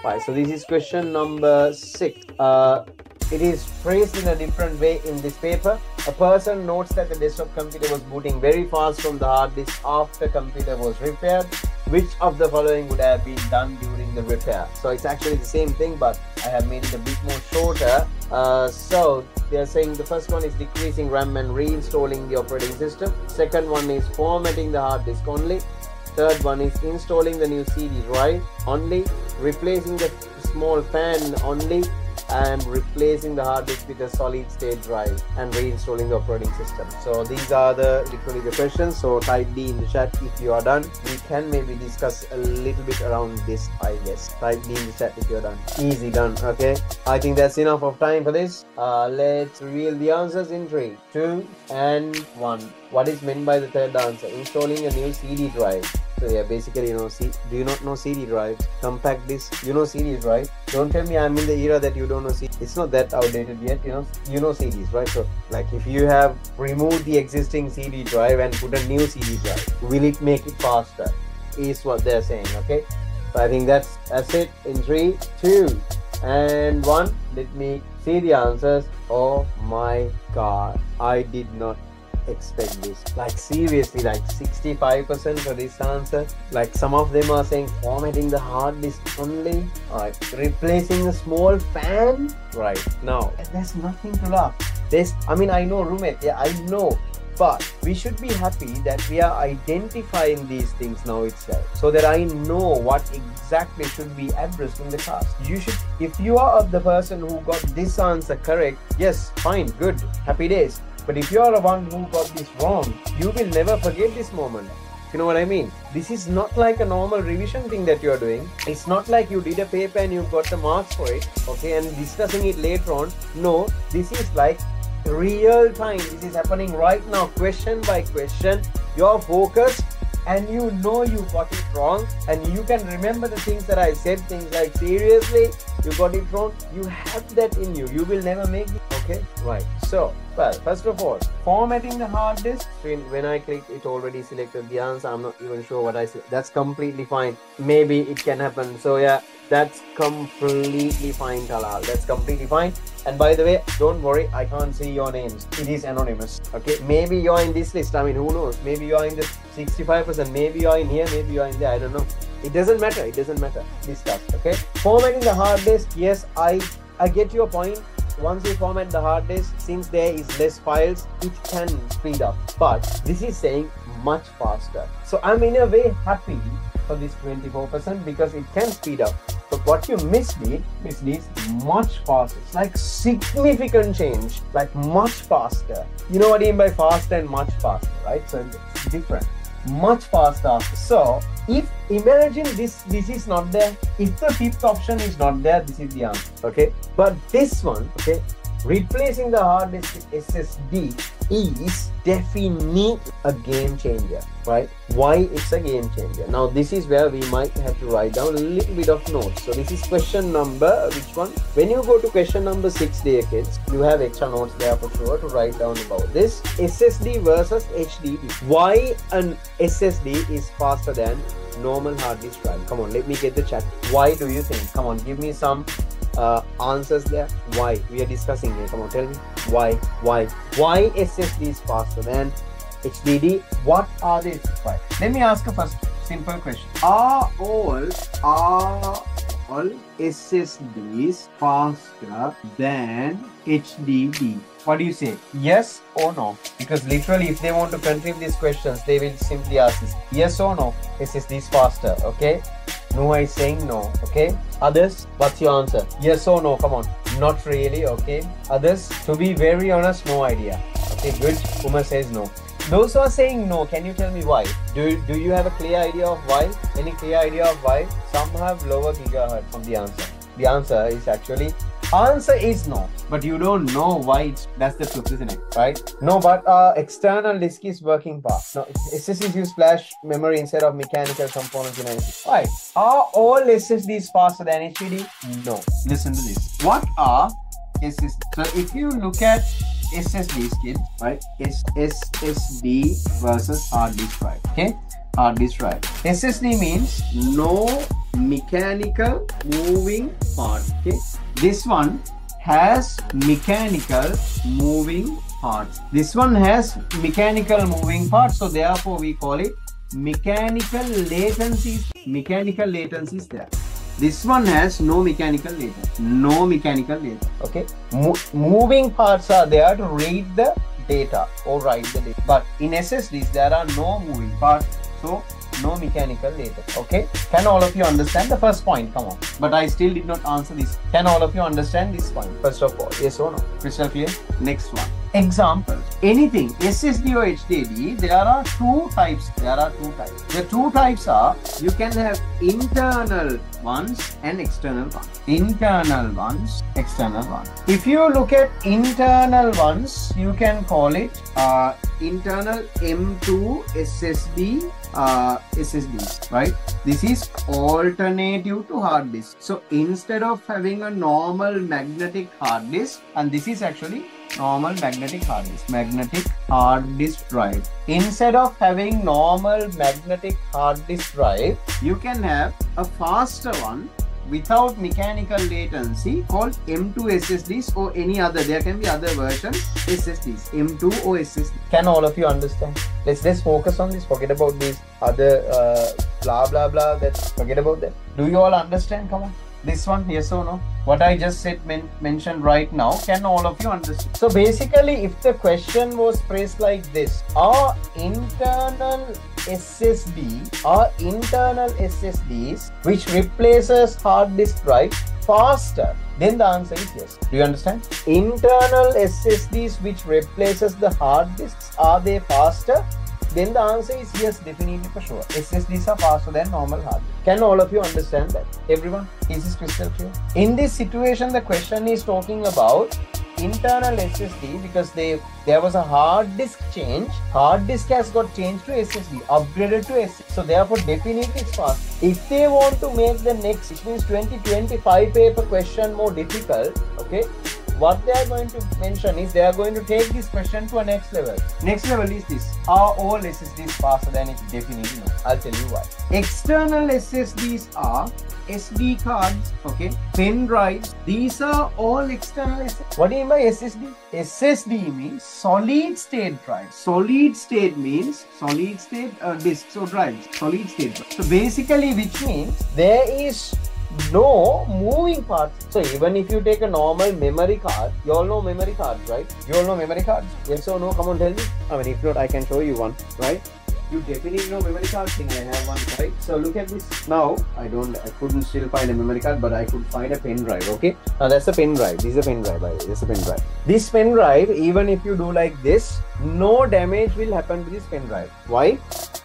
Right, so this is question number 6. It is phrased in a different way in this paper. A person notes that the desktop computer was booting very fast from the hard disk after computer was repaired. Which of the following would have been done during the repair? So it's actually the same thing, but I have made it a bit more shorter. So they are saying the first one is decreasing RAM and reinstalling the operating system. Second one is formatting the hard disk only. Third one is installing the new CD drive only, replacing the small fan only, and replacing the hard disk with a solid state drive and reinstalling the operating system. So these are literally the questions. So type D in the chat if you are done. We can maybe discuss a little bit around this, I guess. Type D in the chat if you're done. Easy done. Okay, I think that's enough of time for this. Let's reveal the answers in 3, 2 and 1. What is meant by the third answer? Installing a new CD drive. So yeah, basically, do you not know CD drives? Compact disc, you know CDs, right? Don't tell me I'm in the era that you don't know CDs. It's not that outdated yet, you know CDs, right? So like if you have removed the existing CD drive and put a new CD drive, will it make it faster? Is what they're saying, okay? So I think that's it in 3, 2 and 1. Let me see the answers. Oh my god, I did not expect this. Like seriously, like 65% for this answer. Like some of them are saying formatting the hard disk only. Alright, replacing a small fan. Right, now there's nothing to laugh. I know roommate, yeah, I know, but we should be happy that we are identifying these things now itself, so that I know what exactly should be addressed in the class. You should, if you are the person who got this answer correct, yes, fine, good, happy days. But if you are the one who got this wrong, you will never forget this moment. You know what I mean? This is not like a normal revision thing that you are doing. It's not like you did a paper and you got the marks for it, okay, and discussing it later on. No, this is like real time. This is happening right now, question by question. You're focused and you know you got it wrong, and you can remember the things that I said, things like seriously, you got it wrong. You have that in you. You will never make it. Okay, right. So, well, first of all, formatting the hard disk. When I clicked, it already selected the answer. I'm not even sure what I said. That's completely fine. Maybe it can happen. So yeah, that's completely fine, Talal. That's completely fine. And by the way, don't worry, I can't see your names. It is anonymous. Okay, maybe you're in this list. I mean, who knows? Maybe you're in the 65%. Maybe you're in here. Maybe you're in there. I don't know. It doesn't matter. It doesn't matter. Discuss. Okay. Formatting the hard disk. Yes, I get your point. Once you format the hard disk, since there is less files, it can speed up. But this is saying much faster. So I'm in a way happy for this 24% because it can speed up. But what you missed is much faster. It's like significant change, like much faster. You know what I mean by faster and much faster, right? So it's different. Much faster. So if imagine this is not there, if the fifth option is not there, this is the answer, okay? But this one, okay, replacing the hard disk with SSD is definitely a game changer, right? Why it's a game changer? Now this is where we might have to write down a little bit of notes. So this is question number, which one? When you go to question number 6, dear kids, you have extra notes there for sure to write down about this. SSD versus HDD. Why an SSD is faster than normal hard disk drive? Come on, let me get the chat. Why do you think? Come on, give me some answers there. Why? We are discussing here. Come on, tell me why SSD is faster than HDD. What are these? Why? Let me ask a first simple question. Are all SSDs faster than HDD? What do you say? Yes or no? Because literally, if they want to contribute these questions, they will simply ask this: yes or no? SSD is faster. Okay. Noah is saying no. Okay. Others, what's your answer? Yes or no? Come on. Not really. Okay. Others, to be very honest, no idea. Okay, good. Uma says no. Those who are saying no, can you tell me why? Do you have a clear idea of why? Any clear idea of why? Some have lower gigahertz from the answer. The answer is actually, answer is no, but you don't know why. That's the truth, isn't it? Right? No, but external disk is working fast. No, SSDs use flash memory instead of mechanical components in ICT. Why? Are all SSDs faster than HDD? No. Listen to this. What are SSDs? So if you look at SSDs, kid, right? SSD versus hard disk drive. Okay. hard disk drive. SSD means no mechanical moving part. Okay, this one has mechanical moving parts. This one has mechanical moving parts, so therefore we call it mechanical latencies. Mechanical latencies there. This one has no mechanical latency. No mechanical latency. Okay, moving parts are there to read the data or write the data, but in SSDs there are no moving parts, so no mechanical latency. Okay, can all of you understand the first point? Come on. But I still did not answer this. Can all of you understand this point? First of all, yes or no? Crystal clear? Next one. Example. Anything SSD or HDD, there are two types. The two types are, you can have internal ones and external ones. Internal ones, external ones. If you look at internal ones, you can call it internal M2 SSD SSDs, right? This is alternative to hard disk. So instead of having a normal magnetic hard disk, and this is actually normal magnetic hard disk drive. Instead of having normal magnetic hard disk drive, you can have a faster one without mechanical latency called M2 SSDs or any other. There can be other versions SSDs, M2 or SSD. Can all of you understand? Let's focus on this. Forget about these other blah blah blah. Forget about that. Do you all understand? Come on. This one, yes or no? What I just said mentioned right now, can all of you understand? So basically, if the question was phrased like this, are internal SSDs which replaces hard disk drive faster? Then the answer is yes. Do you understand? Internal SSDs which replaces the hard disks, are they faster? Then the answer is yes, definitely for sure. SSDs are faster than normal hard disk. Can all of you understand that? Everyone, is this crystal clear? In this situation, the question is talking about internal SSD because there was a hard disk change. Hard disk has got changed to SSD, upgraded to SSD. So therefore, definitely it's fast. If they want to make the next, which means 2025 paper question more difficult, okay, what they are going to mention is they are going to take this question to a next level. Next level is this. Are all SSDs faster than it? Definitely no. I'll tell you why. External SSDs are SD cards, okay, pen drives. These are all external SSDs. What do you mean by SSD? SSD means solid state drive. Solid state means solid state disks or drives. Solid state drive. So basically, which means there is no moving parts. So even if you take a normal memory card, you all know memory cards, right? You all know memory cards? Yes or no? Come on, tell me. I mean, if not, I can show you one, right? You definitely know memory card thing. I have one, right? So look at this. Now, I couldn't still find a memory card, but I could find a pen drive, okay? Now that's a pen drive. This is a pen drive, by the way. This is a pen drive. This pen drive, even if you do like this, no damage will happen to this pen drive. Why?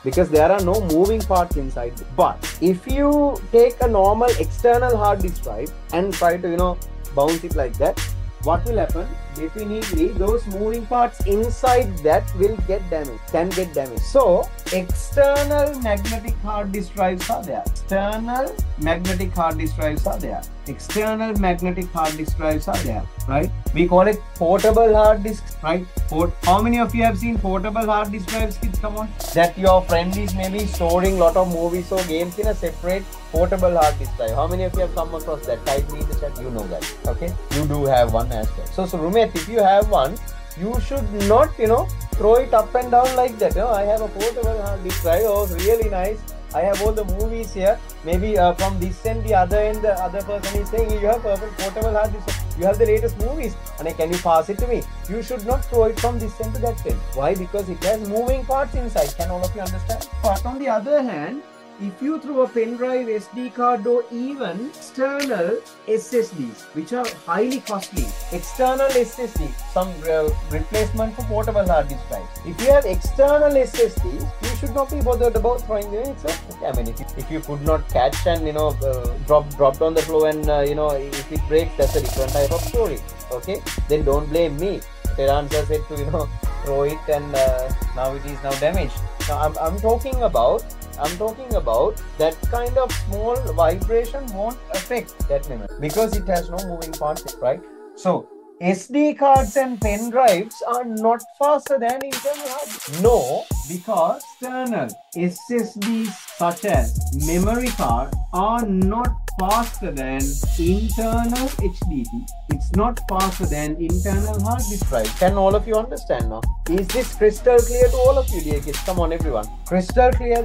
Because there are no moving parts inside. But if you take a normal external hard disk drive and try to, bounce it like that, what will happen? Definitely those moving parts inside that will get damaged, can get damaged. So external magnetic hard disk drives are there. External magnetic hard disk drives are there. External magnetic hard disk drives are there, right? We call it portable hard disks, right? How many of you have seen portable hard disk drives, kids? Come on. That your friend is maybe storing lot of movies or games in a separate portable hard disk drive. How many of you have come across that? Type me in the chat. You know that, okay? You do have one as well. So Rumet, if you have one, you should not, throw it up and down like that. I have a portable hard disk drive. Oh, really nice. I have all the movies here. Maybe from this end, the other end, the other person is saying, you have a portable hard disk. You have the latest movies. And can you pass it to me? You should not throw it from this end to that end. Why? Because it has moving parts inside. Can all of you understand? But on the other hand, if you throw a pen drive, SD card, or even external SSDs, which are highly costly, external SSD, some replacement for portable hard disk drives. If you have external SSDs, you should not be bothered about throwing them. I mean, if you could not catch and dropped on the floor and if it breaks, that's a different type of story. Okay, then don't blame me. Terran said to throw it and now it is now damaged. Now I'm talking about that kind of small vibration won't affect that memory because it has no moving parts, right? So SD cards and pen drives are not faster than internal hard disks. No, because external SSDs such as memory card are not faster than internal HDD. It's not faster than internal hard disk drive. Can all of you understand now? Is this crystal clear to all of you, dear kids? Come on, everyone. Crystal clear?